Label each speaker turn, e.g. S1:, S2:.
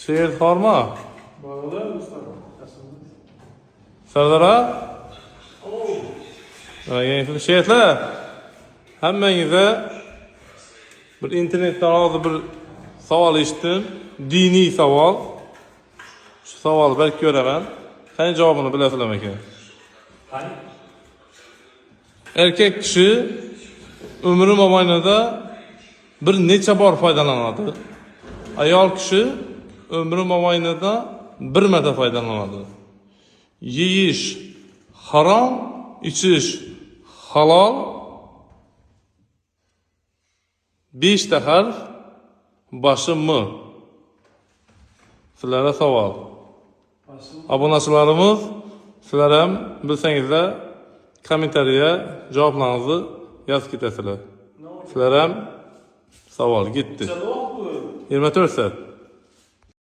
S1: Şehir forma.
S2: Bolalar Mustafa.
S1: Sardara. Yangi she'rlar. Hammangizga bir internetdan hozir bir savol eshitdim. Diniy savol. Shu savolni balki ko'raman. Qani javobini bilasizlarmi ekan?
S2: Qani?
S1: Erkak kishi umri mobaynida bir necha bor foydalanadi. Ayol kishi umri mobaynida bir marta foydalanadi. Yeyish harom, ichish halol. 5 ta harf boshi m. Sizlarga savol. Obunachilarimiz, sizlar ham bilsangizlar kommentariya javoblaringizni yozib ketasizlar. Sizlar ham savol ketdi. 24 soat.